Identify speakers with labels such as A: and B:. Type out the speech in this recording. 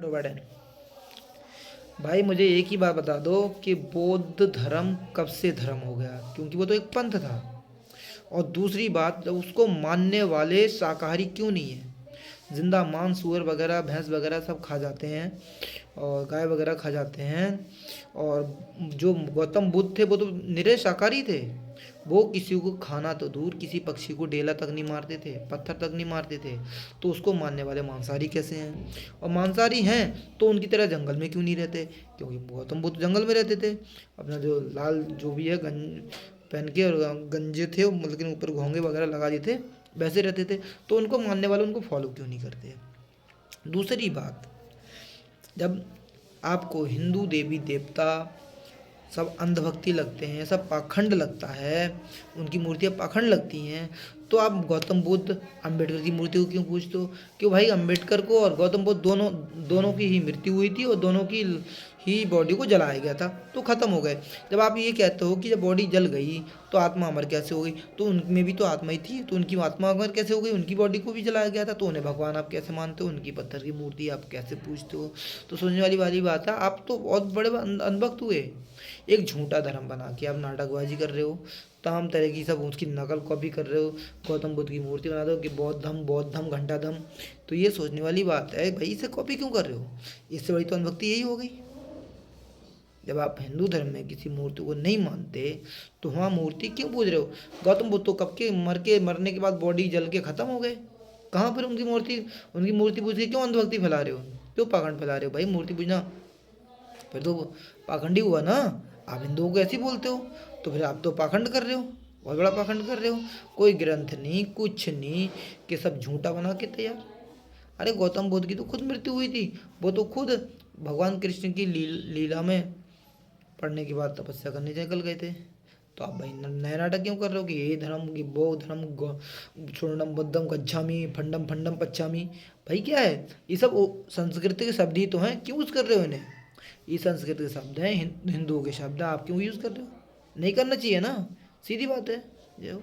A: बैठो बैठे। भाई मुझे एक ही बात बता दो कि बौद्ध धर्म कब से धर्म हो गया, क्योंकि वो तो एक पंथ था। और दूसरी बात, जब उसको मानने वाले शाकाहारी क्यों नहीं है? जिंदा मांस सूअर वगैरह भैंस वगैरह सब खा जाते हैं और गाय वगैरह खा जाते हैं। और जो गौतम बुद्ध थे वो तो निरे शाकाहारी थे। वो किसी को खाना तो दूर, किसी पक्षी को डेला तक नहीं मारते थे, पत्थर तक नहीं मारते थे। तो उसको मानने वाले मांसाहारी कैसे हैं? और मांसाहारी हैं तो उनकी तरह जंगल में क्यों नहीं रहते? क्योंकि गौतम बुद्ध जंगल में रहते थे। अपना जो लाल जो भी है गंज पहन के, और गंजे थे लेकिन ऊपर घोंगे वगैरह लगा दिए थे, वैसे रहते थे। तो उनको मानने वाले उनको फॉलो क्यों नहीं करते? दूसरी बात, जब आपको हिंदू देवी देवता सब अंधभक्ति लगते हैं, सब पाखंड लगता है, उनकी मूर्तियाँ पाखंड लगती हैं, तो आप गौतम बुद्ध अंबेडकर की मूर्ति को क्यों पूछते हो? क्यों भाई, अंबेडकर को और गौतम बुद्ध दोनों दोनों की ही मृत्यु हुई थी और दोनों की ही बॉडी को जलाया गया था, तो ख़त्म हो गए। जब आप ये कहते हो कि जब बॉडी जल गई तो आत्मा अमर कैसे हो गई, तो उनमें भी तो आत्मा ही थी, तो उनकी आत्मा अमर कैसे हो गई? उनकी बॉडी को भी जलाया गया था, तो उन्हें भगवान आप कैसे मानते हो? उनकी पत्थर की मूर्ति आप कैसे पूछते हो? तो सोचने वाली बात है, आप तो बहुत बड़े अनभक्त हुए। एक झूठा धर्म बना के आप नाटकबाजी कर रहे हो, तमाम तरह की सब उसकी नकल कॉपी कर रहे हो। गौतम बुद्ध की मूर्ति बना दो कि बौद्ध धम घंटा धम। तो ये सोचने वाली बात है भाई, इसे कॉपी क्यों कर रहे हो? इससे बड़ी तो अनभक्ति यही हो गई। जब आप हिंदू धर्म में किसी मूर्ति को नहीं मानते तो वहाँ मूर्ति क्यों पूज रहे हो? गौतम बुद्ध तो कब के मरने के बाद बॉडी जल के ख़त्म हो गए। कहाँ पर उनकी मूर्ति पूज के क्यों अंधभक्ति फैला रहे हो? क्यों पाखंड फैला रहे हो भाई? मूर्ति पूजना फिर तो पाखंडी हुआ ना। आप हिंदुओं को ऐसे ही बोलते हो तो फिर आप तो पाखंड कर रहे हो, बहुत बड़ा पाखंड कर रहे हो। कोई ग्रंथ नहीं, कुछ नहीं, कि सब झूठा बना के तैयार। अरे गौतम बुद्ध की तो खुद मृत्यु हुई थी, वो तो खुद भगवान कृष्ण की लीला में पढ़ने के बाद तपस्या करने निकल गए थे। तो आप भाई नया नाटक क्यों कर रहे हो कि ये धर्म की वो धर्म शूर्णम बुद्धम गच्छामी फंडम फंडम पच्छामी? भाई क्या है ये सब? संस्कृत के शब्द ही तो हैं, क्यों यूज़ कर रहे हो इन्हें? ये संस्कृत के शब्द हैं, हिंदुओं के शब्द हैं, आप क्यों यूज़ कर रहे हो? नहीं करना चाहिए ना, सीधी बात है। जो